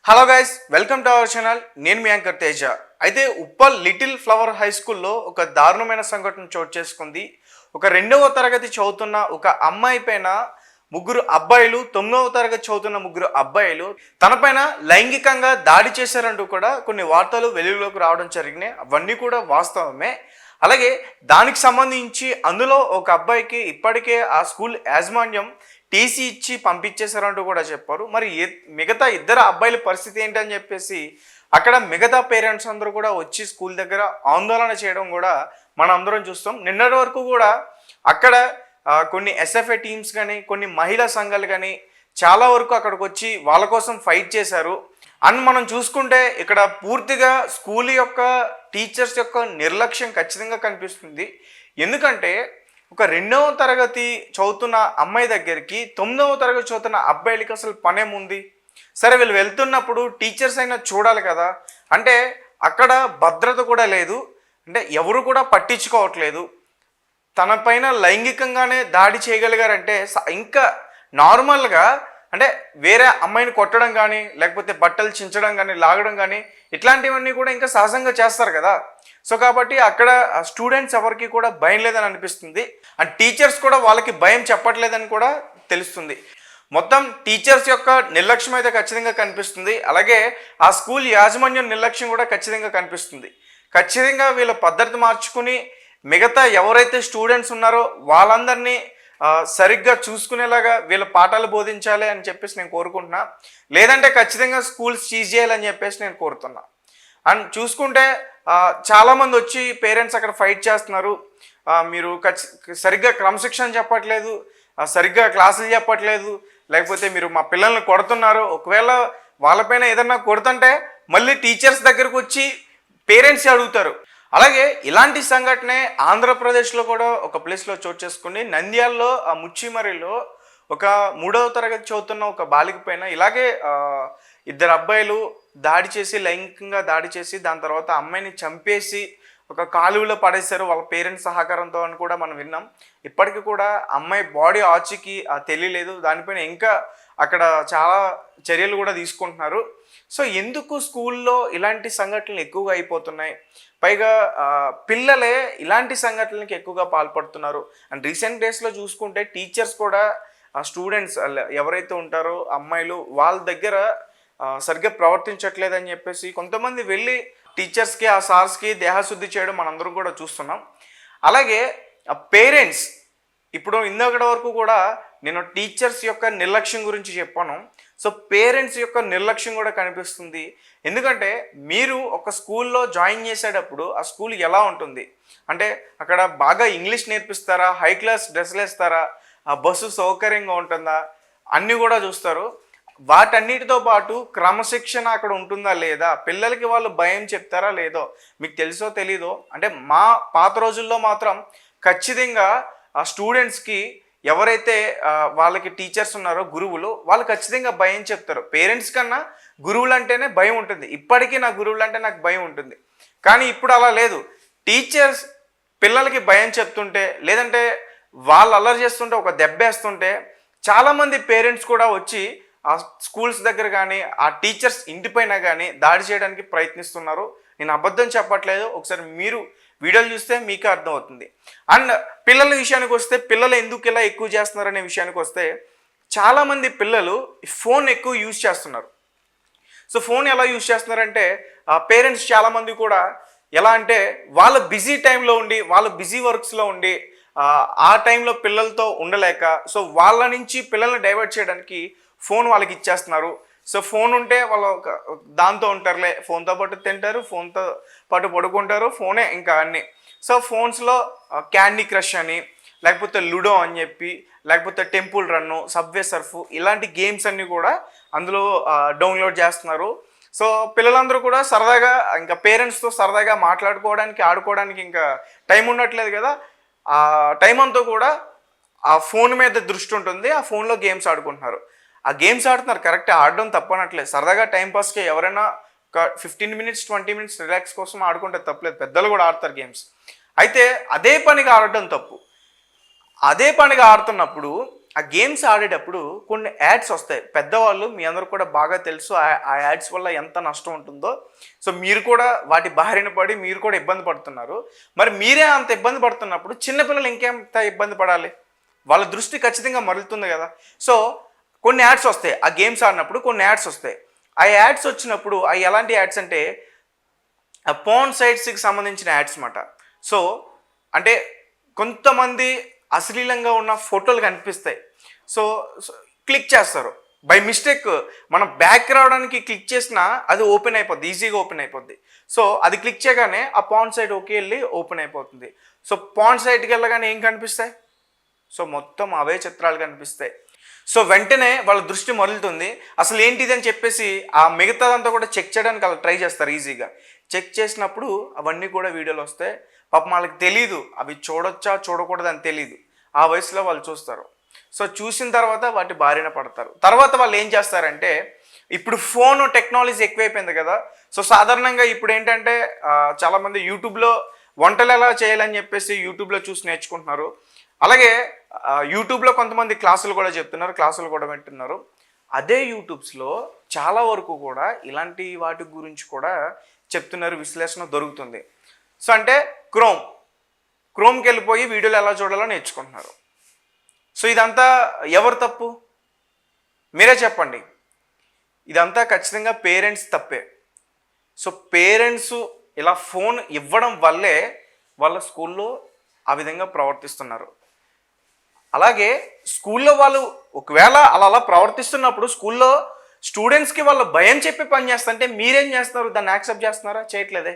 Hello guys, welcome to our channel. నేను మీ anchor Teja. అయితే Uppal little flower high స్కూల్లో ఒక దారుణమైన సంఘటన చోటు చేసుకుంది. ఒక 2వ తరగతి చదువుతున్న ఒక అమ్మాయి పైన ముగ్గురు అబ్బాయిలు, 9వ తరగతి చదువుతున్న ముగ్గురు అబ్బాయిలు తనపైన లైంగికంగా దాడి చేశారంటూ కూడా కొన్ని వార్తలు వెలుగులోకి రావడం జరిగినాయి. అవన్నీ కూడా వాస్తవమే. అలాగే దానికి సంబంధించి అందులో ఒక అబ్బాయికి ఇప్పటికే ఆ స్కూల్ యాజమాన్యం టీసీ ఇచ్చి పంపించేశారంటూ కూడా చెప్పారు. మరి మిగతా ఇద్దరు అబ్బాయిల పరిస్థితి ఏంటని చెప్పేసి అక్కడ మిగతా పేరెంట్స్ అందరూ కూడా వచ్చి స్కూల్ దగ్గర ఆందోళన చేయడం కూడా మనం అందరం చూస్తాం. నిన్నటి వరకు కూడా అక్కడ కొన్ని ఎస్ఎఫ్ఐ టీమ్స్ కానీ కొన్ని మహిళా సంఘాలు కానీ చాలా వరకు అక్కడికి వచ్చి వాళ్ళ కోసం ఫైట్ చేశారు. అండ్ మనం చూసుకుంటే ఇక్కడ పూర్తిగా స్కూల్ యొక్క టీచర్స్ యొక్క నిర్లక్ష్యం ఖచ్చితంగా కనిపిస్తుంది. ఎందుకంటే ఒక 2వ తరగతి చదువుతున్న అమ్మాయి దగ్గరికి 9వ తరగతి చదువుతున్న అబ్బాయిలకి అసలు పనేముంది? సరే, వీళ్ళు వెళ్తున్నప్పుడు టీచర్స్ అయినా చూడాలి కదా. అంటే అక్కడ భద్రత కూడా లేదు, అంటే ఎవరు కూడా పట్టించుకోవట్లేదు. తన పైన లైంగికంగానే దాడి చేయగలిగారంటే ఇంకా నార్మల్గా అంటే వేరే అమ్మాయిని కొట్టడం కానీ లేకపోతే బట్టలు చించడం కానీ లాగడం కానీ ఇట్లాంటివన్నీ కూడా ఇంకా సహజంగా చేస్తారు కదా. సో కాబట్టి అక్కడ స్టూడెంట్స్ ఎవరికి కూడా భయం లేదని అనిపిస్తుంది. అండ్ టీచర్స్ కూడా వాళ్ళకి భయం చెప్పట్లేదని కూడా తెలుస్తుంది. మొత్తం టీచర్స్ యొక్క నిర్లక్ష్యం అయితే ఖచ్చితంగా కనిపిస్తుంది. అలాగే ఆ స్కూల్ యాజమాన్యం నిర్లక్ష్యం కూడా ఖచ్చితంగా కనిపిస్తుంది. ఖచ్చితంగా వీళ్ళ పద్ధతి మార్చుకుని మిగతా ఎవరైతే స్టూడెంట్స్ ఉన్నారో వాళ్ళందరినీ సరిగ్గా చూసుకునేలాగా వీళ్ళ పాఠాలు బోధించాలి అని చెప్పేసి నేను కోరుకుంటున్నా. లేదంటే ఖచ్చితంగా స్కూల్స్ సీజ్ చేయాలని చెప్పేసి నేను కోరుతున్నా. అండ్ చూసుకుంటే చాలామంది వచ్చి పేరెంట్స్ అక్కడ ఫైట్ చేస్తున్నారు. మీరు సరిగ్గా క్రమశిక్షణ చెప్పట్లేదు, సరిగ్గా క్లాసులు చెప్పట్లేదు, లేకపోతే మీరు మా పిల్లల్ని కొడుతున్నారు. ఒకవేళ వాళ్ళపైన ఏదన్నా కొడుతుంటే మళ్ళీ టీచర్స్ దగ్గరకు వచ్చి పేరెంట్స్ అడుగుతారు. అలాగే ఇలాంటి సంఘటనే ఆంధ్రప్రదేశ్లో కూడా ఒక ప్లేస్లో చోటు చేసుకుని నంద్యాలలో ఆ ముచ్చిమరిలో ఒక 3వ తరగతి చదువుతున్న ఒక బాలిక పైన ఇలాగే ఇద్దరు అబ్బాయిలు దాడి చేసి లైంగికంగా దాడి చేసి దాని తర్వాత అమ్మాయిని చంపేసి ఒక కాలువలో పడేశారు వాళ్ళ పేరెంట్స్ సహకారంతో అని కూడా మనం విన్నాం. ఇప్పటికీ కూడా అమ్మాయి బాడీ ఆచూకీ తెలియలేదు. దానిపైన ఇంకా అక్కడ చాలా చర్యలు కూడా తీసుకుంటున్నారు. సో ఎందుకు స్కూల్లో ఇలాంటి సంఘటనలు ఎక్కువగా అయిపోతున్నాయి? పైగా పిల్లలే ఇలాంటి సంఘటనలకి ఎక్కువగా పాల్పడుతున్నారు. అండ్ రీసెంట్ డేస్లో చూసుకుంటే టీచర్స్ కూడా స్టూడెంట్స్ ఎవరైతే ఉంటారో అమ్మాయిలు వాళ్ళ దగ్గర సరిగ్గా ప్రవర్తించట్లేదని చెప్పేసి కొంతమంది వెళ్ళి టీచర్స్కి ఆ సార్స్కి దేహశుద్ధి చేయడం మనందరం కూడా చూస్తున్నాం. అలాగే పేరెంట్స్ ఇప్పుడు ఇందాకటి వరకు కూడా నేను టీచర్స్ యొక్క నిర్లక్ష్యం గురించి చెప్పాను. సో పేరెంట్స్ యొక్క నిర్లక్ష్యం కూడా కనిపిస్తుంది. ఎందుకంటే మీరు ఒక స్కూల్లో జాయిన్ చేసేటప్పుడు ఆ స్కూల్ ఎలా ఉంటుంది అంటే అక్కడ బాగా ఇంగ్లీష్ నేర్పిస్తారా, హై క్లాస్ డ్రెస్సులు వేస్తారా, ఆ బస్సు సౌకర్యంగా ఉంటుందా, అన్నీ కూడా చూస్తారు. వాటన్నిటితో పాటు క్రమశిక్షణ అక్కడ ఉంటుందా లేదా, పిల్లలకి వాళ్ళు భయం చెప్తారా లేదో మీకు తెలుసో తెలీదో. అంటే మా పాత రోజుల్లో మాత్రం ఖచ్చితంగా ఆ స్టూడెంట్స్కి ఎవరైతే వాళ్ళకి టీచర్స్ ఉన్నారో గురువులు వాళ్ళు ఖచ్చితంగా భయం చెప్తారు. పేరెంట్స్ కన్నా గురువులు అంటేనే భయం ఉంటుంది. ఇప్పటికీ నా గురువులు అంటే నాకు భయం ఉంటుంది. కానీ ఇప్పుడు అలా లేదు. టీచర్స్ పిల్లలకి భయం చెప్తుంటే లేదంటే వాళ్ళు అల్లరి చేస్తుంటే ఒక దెబ్బేస్తుంటే చాలామంది పేరెంట్స్ కూడా వచ్చి ఆ స్కూల్స్ దగ్గర కానీ ఆ టీచర్స్ ఇంటిపైన కానీ దాడి చేయడానికి ప్రయత్నిస్తున్నారు. నేను అబద్ధం చెప్పట్లేదు. ఒకసారి మీరు వీడియోలు చూస్తే మీకే అర్థమవుతుంది. అండ్ పిల్లల విషయానికి వస్తే పిల్లలు ఎందుకు ఇలా ఎక్కువ చేస్తున్నారనే విషయానికి వస్తే చాలామంది పిల్లలు ఫోన్ ఎక్కువ యూజ్ చేస్తున్నారు. సో ఫోన్ ఎలా యూజ్ చేస్తున్నారంటే పేరెంట్స్ చాలామంది కూడా ఎలా అంటే వాళ్ళ బిజీ టైంలో ఉండి వాళ్ళ బిజీ వర్క్స్లో ఉండి ఆ టైంలో పిల్లలతో ఉండలేక సో వాళ్ళ నుంచి పిల్లల్ని డైవర్ట్ చేయడానికి ఫోన్ వాళ్ళకి ఇచ్చేస్తున్నారు. సో ఫోన్ ఉంటే వాళ్ళు దాంతో ఉంటారులే, ఫోన్తో పాటు తింటారు, ఫోన్తో పాటు పడుకుంటారు, ఫోనే ఇంకా అన్నీ. సో ఫోన్స్లో క్యాండీ క్రష్ అని లేకపోతే లూడో అని చెప్పి లేకపోతే టెంపుల్ రన్ను, సబ్వే సర్ఫ్ ఇలాంటి గేమ్స్ అన్నీ కూడా అందులో డౌన్లోడ్ చేస్తున్నారు. సో పిల్లలందరూ కూడా సరదాగా ఇంకా పేరెంట్స్తో సరదాగా మాట్లాడుకోవడానికి ఆడుకోవడానికి ఇంకా టైం ఉండట్లేదు కదా. ఆ టైం అంతా కూడా ఆ ఫోన్ మీద దృష్టి ఉంటుంది. ఆ ఫోన్లో గేమ్స్ ఆడుకుంటున్నారు. ఆ గేమ్స్ ఆడుతున్నారు, కరెక్ట్, ఆడడం తప్పనట్లేదు. సరదాగా టైంపాస్కి ఎవరైనా ఒక 15 మినిట్స్ 20 మినిట్స్ రిలాక్స్ కోసం ఆడుకుంటే తప్పలేదు. పెద్దలు కూడా ఆడతారు గేమ్స్. అయితే అదే పనిగా ఆడటం తప్పు. అదే పనిగా ఆడుతున్నప్పుడు ఆ గేమ్స్ ఆడేటప్పుడు కొన్ని యాడ్స్ వస్తాయి. పెద్దవాళ్ళు మీ అందరూ కూడా బాగా తెలుసు ఆ యాడ్స్ వల్ల ఎంత నష్టం ఉంటుందో. సో మీరు కూడా వాటి బారిన పడి మీరు కూడా ఇబ్బంది పడుతున్నారు. మరి మీరే అంత ఇబ్బంది పడుతున్నప్పుడు చిన్నపిల్లలు ఇంకెంత ఇబ్బంది పడాలి? వాళ్ళ దృష్టి ఖచ్చితంగా మరలుతుంది కదా. సో కొన్ని యాడ్స్ వస్తాయి, ఆ గేమ్స్ ఆడినప్పుడు కొన్ని యాడ్స్ వస్తాయి. ఆ యాడ్స్ వచ్చినప్పుడు అవి ఎలాంటి యాడ్స్ అంటే పోర్న్ సైట్స్కి సంబంధించిన యాడ్స్ అన్నమాట. సో అంటే కొంతమంది అశ్లీలంగా ఉన్న ఫోటోలు కనిపిస్తాయి. సో క్లిక్ చేస్తారు, బై మిస్టేక్ మనం బ్యాక్ రావడానికి క్లిక్ చేసినా అది ఓపెన్ అయిపోద్ది, ఈజీగా ఓపెన్ అయిపోద్ది. సో అది క్లిక్ చేయగానే ఆ పాన్ సైట్ ఓకే వెళ్ళి ఓపెన్ అయిపోతుంది. సో పాన్ సైట్కి వెళ్ళగానే ఏం కనిపిస్తాయి? సో మొత్తం అవే చిత్రాలు కనిపిస్తాయి. సో వెంటనే వాళ్ళ దృష్టి మరలుతుంది. అసలు ఏంటిది అని చెప్పేసి ఆ మిగతాదంతా కూడా చెక్ చేయడానికి వాళ్ళు ట్రై చేస్తారు. ఈజీగా చెక్ చేసినప్పుడు అవన్నీ కూడా వీడియోలు వస్తాయి. పాపం వాళ్ళకి తెలీదు అవి చూడొచ్చా చూడకూడదు అని తెలీదు. ఆ వయసులో వాళ్ళు చూస్తారు. సో చూసిన తర్వాత వాటి బారిన పడతారు. తర్వాత వాళ్ళు ఏం చేస్తారంటే, ఇప్పుడు ఫోన్ టెక్నాలజీ ఎక్కువైపోయింది కదా. సో సాధారణంగా ఇప్పుడు ఏంటంటే చాలామంది యూట్యూబ్లో వంటలు ఎలా చేయాలని చెప్పేసి యూట్యూబ్లో చూసి నేర్చుకుంటున్నారు. అలాగే యూట్యూబ్లో కొంతమంది క్లాసులు కూడా చెప్తున్నారు, క్లాసులు కూడా వింటున్నారు. అదే యూట్యూబ్స్లో చాలా వరకు కూడా ఇలాంటి వాటి గురించి కూడా చెప్తున్నారు, విశ్లేషణ దొరుకుతుంది. సో అంటే క్రోమ్కి వెళ్ళిపోయి వీడియోలు ఎలా చూడాలో నేర్చుకుంటున్నారు. సో ఇదంతా ఎవరు తప్పు? మీరే చెప్పండి. ఇదంతా ఖచ్చితంగా పేరెంట్స్ తప్పే. సో పేరెంట్స్ ఇలా ఫోన్ ఇవ్వడం వల్లే వాళ్ళ స్కూల్లో ఆ విధంగా ప్రవర్తిస్తున్నారు. అలాగే స్కూల్లో వాళ్ళు ఒకవేళ అలా ప్రవర్తిస్తున్నప్పుడు స్కూల్లో స్టూడెంట్స్కి వాళ్ళు భయం చెప్పి పని చేస్తుంటే మీరేం చేస్తున్నారు? దాన్ని యాక్సెప్ట్ చేస్తున్నారా? చేయట్లేదే.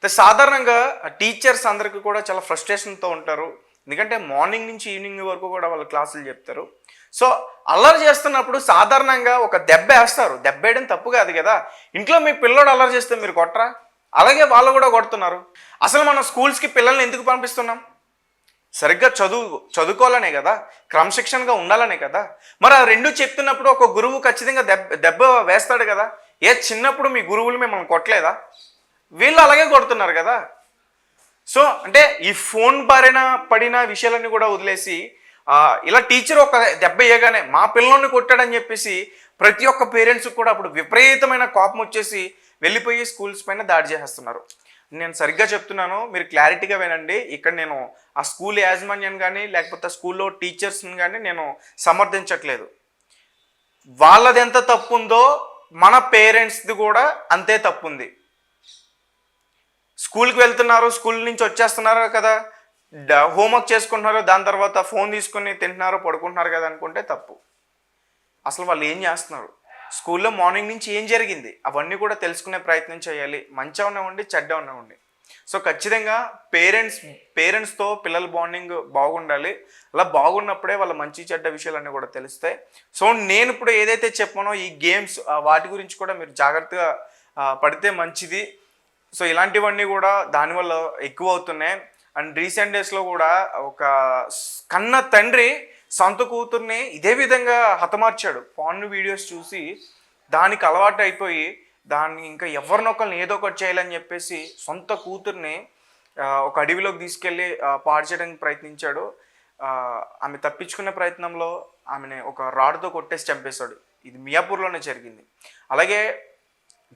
సాధారణంగా టీచర్స్ అందరికీ కూడా చాలా ఫ్రస్ట్రేషన్తో ఉంటారు. ఎందుకంటే మార్నింగ్ నుంచి ఈవినింగ్ వరకు కూడా వాళ్ళు క్లాసులు చెప్తారు. సో అల్లరి చేస్తున్నప్పుడు సాధారణంగా ఒక దెబ్బ వేస్తారు. దెబ్బ వేయడం తప్పు కాదు కదా. ఇంట్లో మీ పిల్లోడు అల్లరి చేస్తే మీరు కొట్టరా? అలాగే వాళ్ళు కూడా కొడుతున్నారు. అసలు మనం స్కూల్స్కి పిల్లల్ని ఎందుకు పంపిస్తున్నాం? సరిగ్గా చదువుకోవాలనే కదా, క్రమశిక్షణగా ఉండాలనే కదా. మరి ఆ రెండు చెప్తున్నప్పుడు ఒక గురువు ఖచ్చితంగా దెబ్బ వేస్తాడు కదా. చిన్నప్పుడు మీ గురువులు మిమ్మల్ని కొట్టలేదా? వీళ్ళు అలాగే కొడుతున్నారు కదా. సో అంటే ఈ ఫోన్ బారిన పడిన విషయాలన్నీ కూడా వదిలేసి ఇలా టీచర్ ఒక దెబ్బ వేయగానే మా పిల్లల్ని కొట్టాడని చెప్పేసి ప్రతి ఒక్క పేరెంట్స్కి కూడా అప్పుడు విపరీతమైన కోపం వచ్చేసి వెళ్ళిపోయి స్కూల్స్ పైన దాడి చేసేస్తున్నారు. నేను సరిగ్గా చెప్తున్నాను, మీరు క్లారిటీగా వినండి. ఇక్కడ నేను ఆ స్కూల్ యాజమాన్యాన్ని కానీ లేకపోతే స్కూల్లో టీచర్స్ని కానీ నేను సమర్థించట్లేదు. వాళ్ళది ఎంత తప్పు ఉందో మన పేరెంట్స్ది కూడా అంతే తప్పు ఉంది. స్కూల్కి వెళ్తున్నారు, స్కూల్ నుంచి వచ్చేస్తున్నారు కదా, హోంవర్క్ చేసుకుంటున్నారు, దాని తర్వాత ఫోన్ తీసుకుని తింటున్నారు, పడుకుంటున్నారు కదా అనుకుంటే తప్పు. అసలు వాళ్ళు ఏం చేస్తున్నారు, స్కూల్లో మార్నింగ్ నుంచి ఏం జరిగింది, అవన్నీ కూడా తెలుసుకునే ప్రయత్నం చేయాలి. మంచి ఉన్నవ్వండి, చెడ్డ ఉన్నవ్వండి. సో ఖచ్చితంగా పేరెంట్స్తో పిల్లల బాండింగ్ బాగుండాలి. అలా బాగున్నప్పుడే వాళ్ళ మంచి చెడ్డ విషయాలన్నీ కూడా తెలుస్తాయి. సో నేను ఇప్పుడు ఏదైతే చెప్పానో ఈ గేమ్స్ వాటి గురించి కూడా మీరు జాగ్రత్తగా పడితే మంచిది. సో ఇలాంటివన్నీ కూడా దానివల్ల ఎక్కువ అవుతున్నాయి. అండ్ రీసెంట్ డేస్లో కూడా ఒక కన్న తండ్రి సొంత కూతుర్ని ఇదే విధంగా హతమార్చాడు. పాన్ వీడియోస్ చూసి దానికి అలవాటు అయిపోయి దాన్ని ఇంకా ఎవరినొకరిని ఏదో ఒకటి చేయాలని చెప్పేసి సొంత కూతుర్ని ఒక అడవిలోకి తీసుకెళ్ళి పాడు చేయడానికి ప్రయత్నించాడు. ఆమె తప్పించుకునే ప్రయత్నంలో ఆమెని ఒక రాడ్తో కొట్టేసి చంపేశాడు. ఇది మియాపూర్లోనే జరిగింది. అలాగే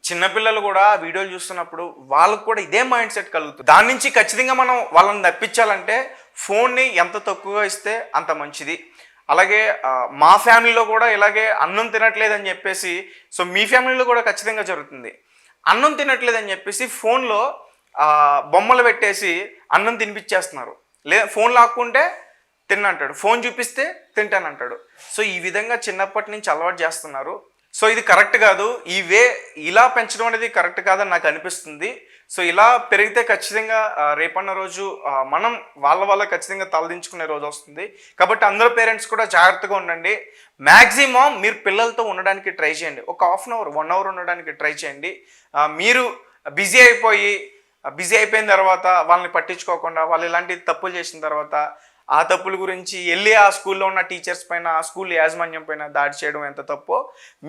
చిన్నపిల్లలు కూడా వీడియోలు చూస్తున్నప్పుడు వాళ్ళకు కూడా ఇదే మైండ్ సెట్ కలుగుతుంది. దాని నుంచి ఖచ్చితంగా మనం వాళ్ళని తప్పించాలంటే ఫోన్ని ఎంత తక్కువగా ఇస్తే అంత మంచిది. అలాగే మా ఫ్యామిలీలో కూడా ఇలాగే అన్నం తినట్లేదని చెప్పేసి, సో మీ ఫ్యామిలీలో కూడా ఖచ్చితంగా జరుగుతుంది. అన్నం తినట్లేదని చెప్పేసి ఫోన్లో బొమ్మలు పెట్టేసి అన్నం తినిపించేస్తున్నారు. ఫోన్ లాక్కుంటే తిన్నంటాడు, ఫోన్ చూపిస్తే తింటానంటాడు. సో ఈ విధంగా చిన్నప్పటి నుంచి అలవాటు చేస్తున్నారు. సో ఇది కరెక్ట్ కాదు. ఇలా పెంచడం అనేది కరెక్ట్ కాదని నాకు అనిపిస్తుంది. సో ఇలా పెరిగితే ఖచ్చితంగా రేపన్న రోజు మనం వాళ్ళ ఖచ్చితంగా తలదించుకునే రోజు వస్తుంది. కాబట్టి అందరూ పేరెంట్స్ కూడా జాగ్రత్తగా ఉండండి. మ్యాక్సిమం మీరు పిల్లలతో ఉండడానికి ట్రై చేయండి. ఒక హాఫ్ అన్ అవర్ 1 అవర్ ఉండడానికి ట్రై చేయండి. మీరు బిజీ అయిపోయిన తర్వాత వాళ్ళని పట్టించుకోకుండా వాళ్ళు ఇలాంటి తప్పులు చేసిన తర్వాత ఆ తప్పుల గురించి వెళ్ళి ఆ స్కూల్లో ఉన్న టీచర్స్ పైన, ఆ స్కూల్ యాజమాన్యం పైన దాడి చేయడం ఎంత తప్పో,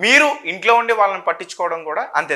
మీరు ఇంట్లో ఉండి వాళ్ళని పట్టించుకోవడం కూడా అంతే.